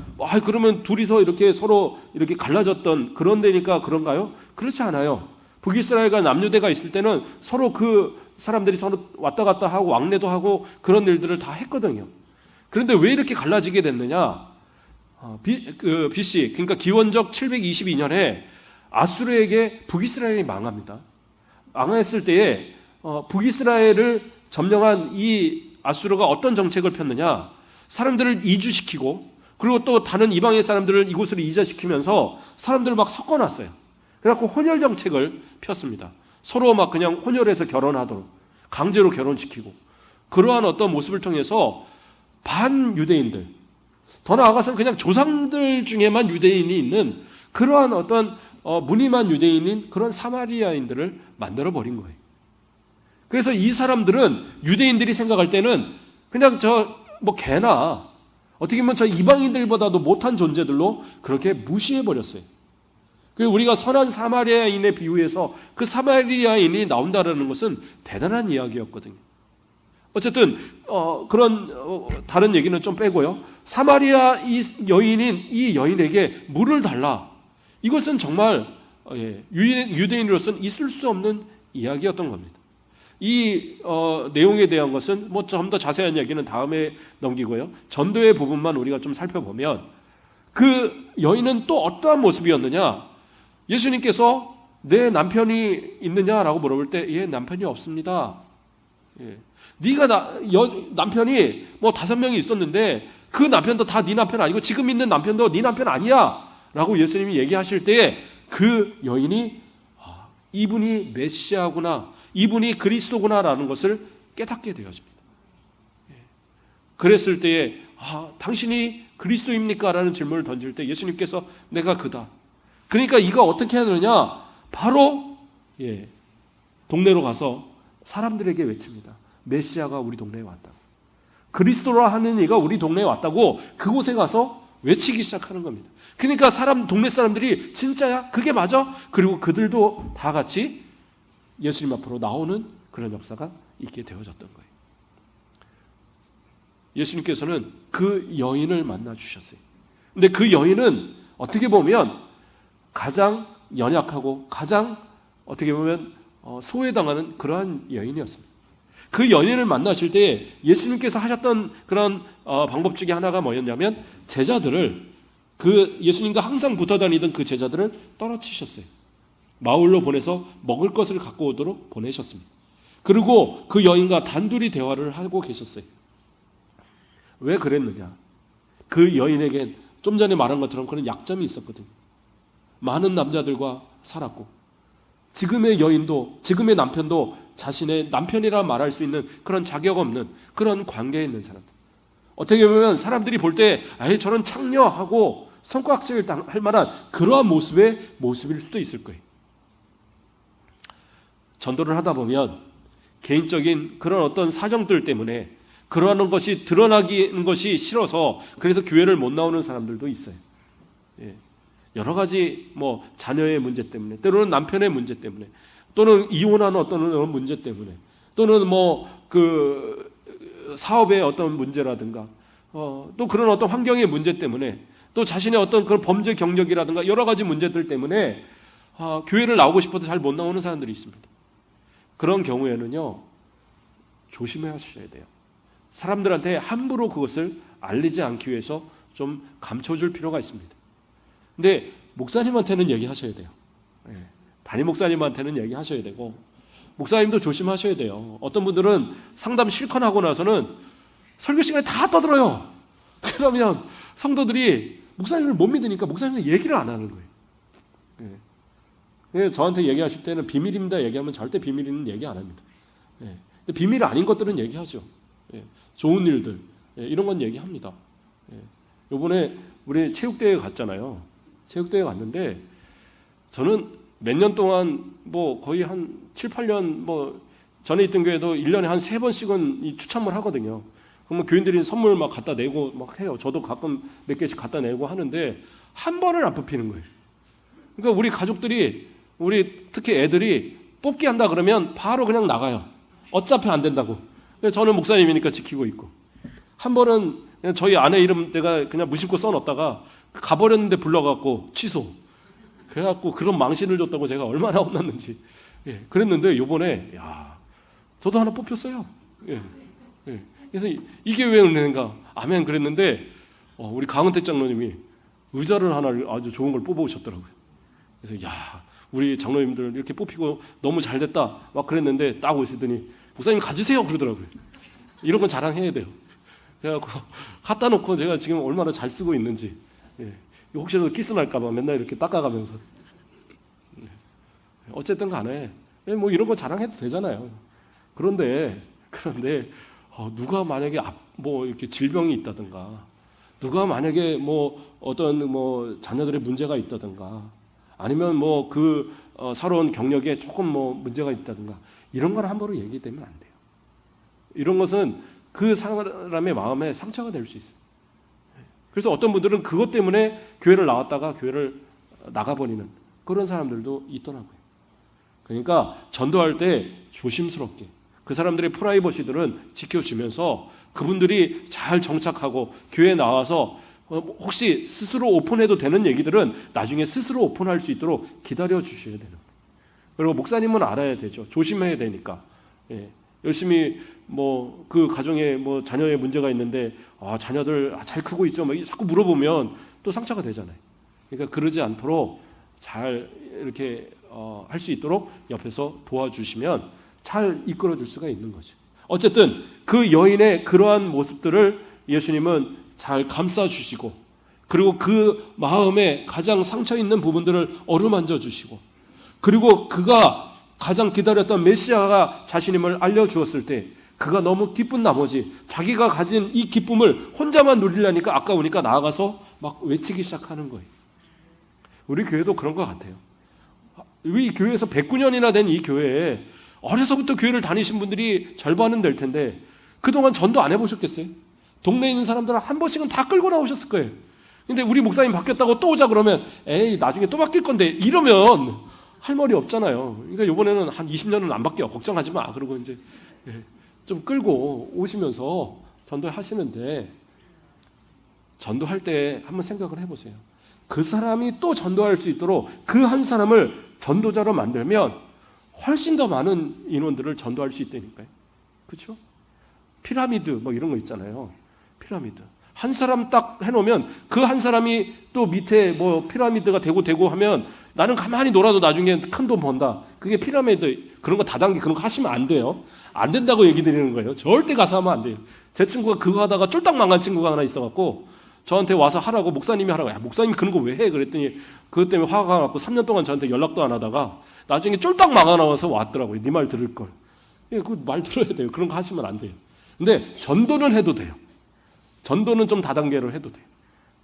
그러면 둘이서 이렇게 서로 이렇게 갈라졌던 그런 데니까 그런가요? 그렇지 않아요. 북이스라엘과 남유대가 있을 때는 서로 그 사람들이 서로 왔다 갔다 하고 왕래도 하고 그런 일들을 다 했거든요. 그런데 왜 이렇게 갈라지게 됐느냐? BC, 그러니까 기원적 722년에 아수르에게 북이스라엘이 망합니다. 망했을 때에 북이스라엘을 점령한 이 아수르가 어떤 정책을 폈느냐? 사람들을 이주시키고 그리고 또 다른 이방의 사람들을 이곳으로 이주시키면서 사람들을 막 섞어놨어요. 그래갖고 혼혈 정책을 폈습니다. 서로 막 그냥 혼혈해서 결혼하도록 강제로 결혼시키고 그러한 어떤 모습을 통해서 반유대인들, 더 나아가서는 그냥 조상들 중에만 유대인이 있는 그러한 어떤 무늬만 유대인인 그런 사마리아인들을 만들어버린 거예요. 그래서 이 사람들은 유대인들이 생각할 때는 그냥 개나 어떻게 보면 저 이방인들보다도 못한 존재들로 그렇게 무시해버렸어요. 그리고 우리가 선한 사마리아인의 비유에서 그 사마리아인이 나온다는 것은 대단한 이야기였거든요. 어쨌든 그런 다른 얘기는 좀 빼고요. 사마리아 이 여인인 이 여인에게 물을 달라. 이것은 정말 유대인으로서는 있을 수 없는 이야기였던 겁니다. 이 내용에 대한 것은 좀 더 자세한 얘기는 다음에 넘기고요. 전도의 부분만 우리가 좀 살펴보면 그 여인은 또 어떠한 모습이었느냐? 예수님께서 내 남편이 있느냐라고 물어볼 때 남편이 없습니다. 네가 남편이 5명이 있었는데 그 남편도 다 네 남편 아니고 지금 있는 남편도 네 남편 아니야 라고 예수님이 얘기하실 때에 그 여인이 이분이 메시아구나, 이분이 그리스도구나라는 것을 깨닫게 되어집니다. 그랬을 때에 당신이 그리스도입니까? 라는 질문을 던질 때 예수님께서 내가 그다. 그러니까 이가 어떻게 하느냐? 바로 동네로 가서 사람들에게 외칩니다. 메시아가 우리 동네에 왔다. 그리스도라 하는 이가 우리 동네에 왔다고 그곳에 가서 외치기 시작하는 겁니다. 그러니까 동네 사람들이 진짜야? 그게 맞아? 그리고 그들도 다 같이 예수님 앞으로 나오는 그런 역사가 있게 되어졌던 거예요. 예수님께서는 그 여인을 만나 주셨어요. 근데 그 여인은 어떻게 보면 가장 연약하고 가장 어떻게 보면 소외당하는 그러한 여인이었습니다. 그 여인을 만나실 때 예수님께서 하셨던 그런 방법 중에 하나가 뭐였냐면 제자들을 그 예수님과 항상 붙어 다니던 그 제자들을 떨어뜨리셨어요. 마을로 보내서 먹을 것을 갖고 오도록 보내셨습니다. 그리고 그 여인과 단둘이 대화를 하고 계셨어요. 왜 그랬느냐? 그 여인에겐 좀 전에 말한 것처럼 그런 약점이 있었거든요. 많은 남자들과 살았고 지금의 여인도 지금의 남편도 자신의 남편이라 말할 수 있는 그런 자격 없는 그런 관계에 있는 사람들. 어떻게 보면 사람들이 볼 때 저런 창녀하고 손가락질 할 만한 그러한 모습일 수도 있을 거예요. 전도를 하다 보면 개인적인 그런 어떤 사정들 때문에 그러한 것이 드러나는 것이 싫어서 그래서 교회를 못 나오는 사람들도 있어요. 여러 가지 자녀의 문제 때문에 때로는 남편의 문제 때문에 또는 이혼하는 어떤 문제 때문에 또는 그 사업의 어떤 문제라든가 또 그런 어떤 환경의 문제 때문에 또 자신의 어떤 그런 범죄 경력이라든가 여러 가지 문제들 때문에 교회를 나오고 싶어도 잘 못 나오는 사람들이 있습니다. 그런 경우에는요 조심하셔야 돼요. 사람들한테 함부로 그것을 알리지 않기 위해서 좀 감춰줄 필요가 있습니다. 근데 목사님한테는 얘기하셔야 돼요. 예. 담임 목사님한테는 얘기하셔야 되고 목사님도 조심하셔야 돼요. 어떤 분들은 상담 실컷 하고 나서는 설교 시간에 다 떠들어요. 그러면 성도들이 목사님을 못 믿으니까 목사님은 얘기를 안 하는 거예요. 예. 저한테 얘기하실 때는 비밀입니다 얘기하면 절대 비밀은 얘기 안 합니다. 예. 근데 비밀 아닌 것들은 얘기하죠. 예. 좋은 일들 이런 건 얘기합니다. 예. 요번에 우리 체육대회 갔잖아요. 체육대회 갔는데 저는 몇 년 동안 뭐 거의 한 7, 8년 뭐 전에 있던 교회도 1년에 한 3번씩은 이 추첨을 하거든요. 그러면 교인들이 선물 막 갖다 내고 막 해요. 저도 가끔 몇 개씩 갖다 내고 하는데 한 번을 안 뽑히는 거예요. 그러니까 우리 가족들이 우리 특히 애들이 뽑기 한다 그러면 바로 그냥 나가요. 어차피 안 된다고. 저는 목사님이니까 지키고 있고. 한 번은 그냥 저희 아내 이름 내가 그냥 무심코 써놨다가 가버렸는데 불러갖고 취소. 그래갖고 그런 망신을 줬다고 제가 얼마나 혼났는지. 예, 그랬는데 요번에 야, 저도 하나 뽑혔어요. 예, 예. 그래서 이게 왜 은혜인가? 아멘 그랬는데 우리 강은태 장로님이 의자를 하나를 아주 좋은 걸 뽑아오셨더라고요. 그래서 야, 우리 장로님들 이렇게 뽑히고 너무 잘 됐다 막 그랬는데 딱 오시더니 목사님 가지세요 그러더라고요. 이런 건 자랑해야 돼요. 그래갖고 갖다 놓고 제가 지금 얼마나 잘 쓰고 있는지. 예. 혹시라도 키스 날까봐 맨날 이렇게 닦아가면서. 어쨌든 간에 뭐 이런 거 자랑해도 되잖아요. 그런데 누가 만약에 뭐 이렇게 질병이 있다든가, 누가 만약에 뭐 어떤 뭐 자녀들의 문제가 있다든가, 아니면 뭐 그 살아온 경력에 조금 뭐 문제가 있다든가, 이런 걸 함부로 얘기되면 안 돼요. 이런 것은 그 사람의 마음에 상처가 될 수 있어요. 그래서 어떤 분들은 그것 때문에 교회를 나왔다가 교회를 나가버리는 그런 사람들도 있더라고요. 그러니까 전도할 때 조심스럽게 그 사람들의 프라이버시들은 지켜주면서 그분들이 잘 정착하고 교회에 나와서 혹시 스스로 오픈해도 되는 얘기들은 나중에 스스로 오픈할 수 있도록 기다려 주셔야 되는 거예요. 그리고 목사님은 알아야 되죠. 조심해야 되니까. 예. 열심히 뭐 그 가정에 뭐 자녀의 문제가 있는데 자녀들 잘 크고 있죠. 막 자꾸 물어보면 또 상처가 되잖아요. 그러니까 그러지 않도록 잘 이렇게 할 수 있도록 옆에서 도와주시면 잘 이끌어 줄 수가 있는 거죠. 어쨌든 그 여인의 그러한 모습들을 예수님은 잘 감싸 주시고 그리고 그 마음에 가장 상처 있는 부분들을 어루만져 주시고 그리고 그가 가장 기다렸던 메시아가 자신임을 알려주었을 때 그가 너무 기쁜 나머지 자기가 가진 이 기쁨을 혼자만 누리려니까 아까우니까 나아가서 막 외치기 시작하는 거예요. 우리 교회도 그런 것 같아요. 이 교회에서 109년이나 된 이 교회에 어려서부터 교회를 다니신 분들이 절반은 될 텐데 그동안 전도 안 해보셨겠어요? 동네에 있는 사람들은 한 번씩은 다 끌고 나오셨을 거예요. 근데 우리 목사님 바뀌었다고 또 오자 그러면 에이 나중에 또 바뀔 건데 이러면 할 말이 없잖아요. 그러니까 이번에는 한 20년은 안 바뀌어. 걱정하지 마. 그러고 이제 좀 끌고 오시면서 전도하시는데 전도할 때 한번 생각을 해보세요. 그 사람이 또 전도할 수 있도록 그 한 사람을 전도자로 만들면 훨씬 더 많은 인원들을 전도할 수 있다니까요. 그렇죠? 피라미드 뭐 이런 거 있잖아요. 피라미드. 한 사람 딱 해놓으면 그 한 사람이 또 밑에 뭐 피라미드가 되고 하면 나는 가만히 놀아도 나중에 큰 돈 번다. 그게 피라미드 그런 거 다단계 그런 거 하시면 안 돼요. 안 된다고 얘기 드리는 거예요. 절대 가서 하면 안 돼요. 제 친구가 그거 하다가 쫄딱 망한 친구가 하나 있어갖고 저한테 와서 하라고 목사님이 하라고. 야, 목사님 그런 거 왜 해? 그랬더니 그것 때문에 화가 나고 3년 동안 저한테 연락도 안 하다가 나중에 쫄딱 망아 나와서 왔더라고요. 네 말 들을 걸. 예, 그 말 들어야 돼요. 그런 거 하시면 안 돼요. 근데 전도는 해도 돼요. 전도는 좀 다단계로 해도 돼요.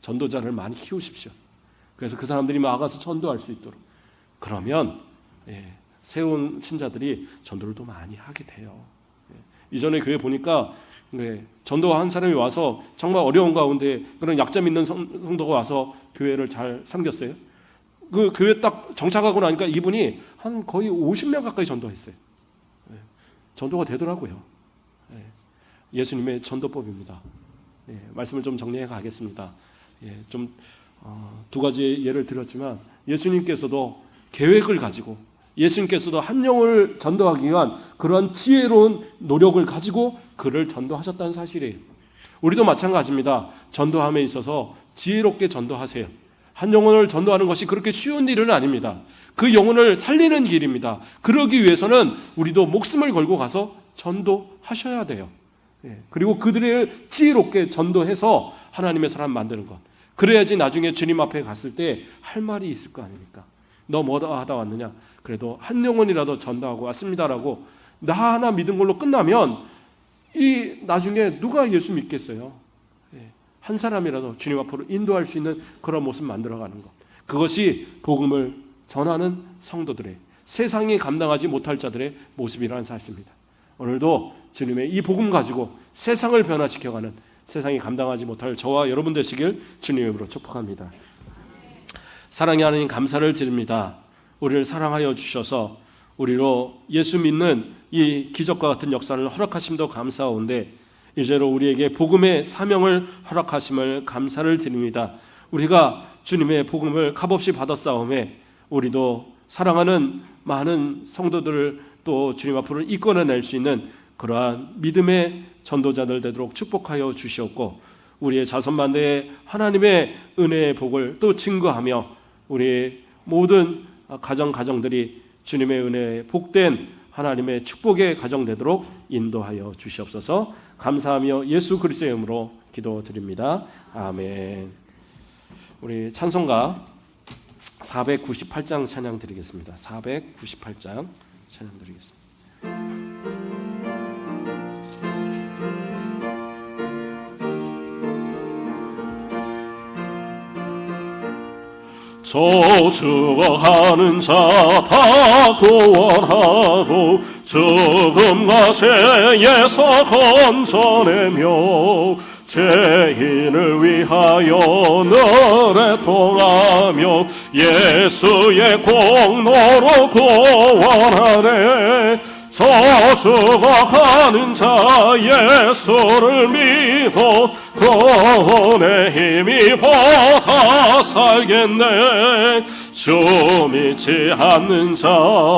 전도자를 많이 키우십시오. 그래서 그 사람들이 나가서 전도할 수 있도록. 그러면 새로운 신자들이 전도를 또 많이 하게 돼요. 이전에 교회 보니까 전도한 사람이 와서 정말 어려운 가운데 그런 약점 있는 성도가 와서 교회를 잘 섬겼어요. 그 교회 딱 정착하고 나니까 이분이 한 거의 50명 가까이 전도했어요. 전도가 되더라고요. 예수님의 전도법입니다. 말씀을 좀 정리해 가겠습니다. 좀 두 가지 예를 들었지만 예수님께서도 계획을 가지고 예수님께서도 한 영을 전도하기 위한 그러한 지혜로운 노력을 가지고 그를 전도하셨다는 사실이에요. 우리도 마찬가지입니다. 전도함에 있어서 지혜롭게 전도하세요. 한 영혼을 전도하는 것이 그렇게 쉬운 일은 아닙니다. 그 영혼을 살리는 길입니다. 그러기 위해서는 우리도 목숨을 걸고 가서 전도하셔야 돼요. 그리고 그들을 지혜롭게 전도해서 하나님의 사람 만드는 것. 그래야지 나중에 주님 앞에 갔을 때 할 말이 있을 거 아닙니까? 너 뭐 하다 왔느냐? 그래도 한 영혼이라도 전도하고 왔습니다라고 나 하나 믿은 걸로 끝나면 이 나중에 누가 예수 믿겠어요? 한 사람이라도 주님 앞으로 인도할 수 있는 그런 모습 만들어가는 것. 그것이 복음을 전하는 성도들의, 세상이 감당하지 못할 자들의 모습이라는 사실입니다. 오늘도 주님의 이 복음 가지고 세상을 변화시켜가는, 세상이 감당하지 못할 저와 여러분 되시길 주님의 이름으로 축복합니다. 사랑의 하나님 감사를 드립니다. 우리를 사랑하여 주셔서 우리로 예수 믿는 이 기적과 같은 역사를 허락하심도 감사하온데 이제로 우리에게 복음의 사명을 허락하심을 감사를 드립니다. 우리가 주님의 복음을 값없이 받았사오매 우리도 사랑하는 많은 성도들을 또 주님 앞으로 이끌어낼 수 있는 그러한 믿음의 전도자들 되도록 축복하여 주시옵고 우리의 자손만대에 하나님의 은혜의 복을 또 증거하며 우리 모든 가정들이 주님의 은혜에 복된 하나님의 축복의 가정 되도록 인도하여 주시옵소서. 감사하며 예수 그리스도의 이름으로 기도드립니다. 아멘. 우리 찬송가 498장 찬양 드리겠습니다. 498장 찬양 드리겠습니다. 저주어가는 자 다 구원하고 죽음과 죄에서 건져내며 죄인을 위하여 늘 애통하며 예수의 공로로 구원하네. 저주어가는 자 예수를 믿어 구원의 힘입어 다 살겠네. 주 믿지 않는 자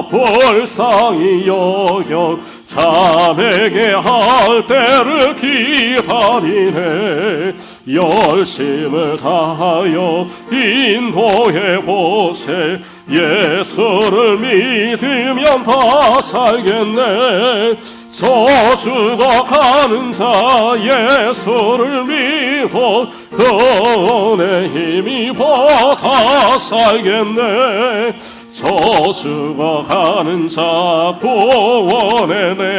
불쌍히 여겨 자에게 할 때를 기다리네. 열심을 다하여 인도해 보세. 예수를 믿으면 다 살겠네. 저주가 가는 자 예수를 믿어 그의 힘입어 다 살겠네. 저주가 가는 자 구원해내야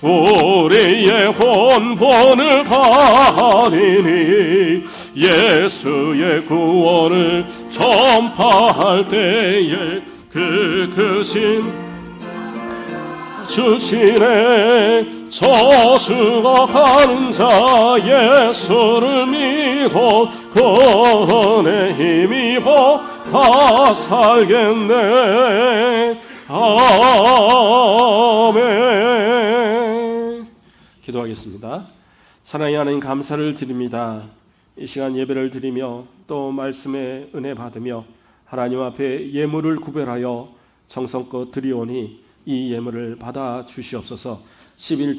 우리의 혼본을 다하리니. 예수의 구원을 전파할 때에 그 크신 주시네. 저주가 가는 자 예수를 믿어 그의 힘입어 다 살겠네. 아멘. 기도하겠습니다. 사랑의 하나님 감사를 드립니다. 이 시간 예배를 드리며 또 말씀의 은혜 받으며 하나님 앞에 예물을 구별하여 정성껏 드리오니 이 예물을 받아 주시옵소서. 11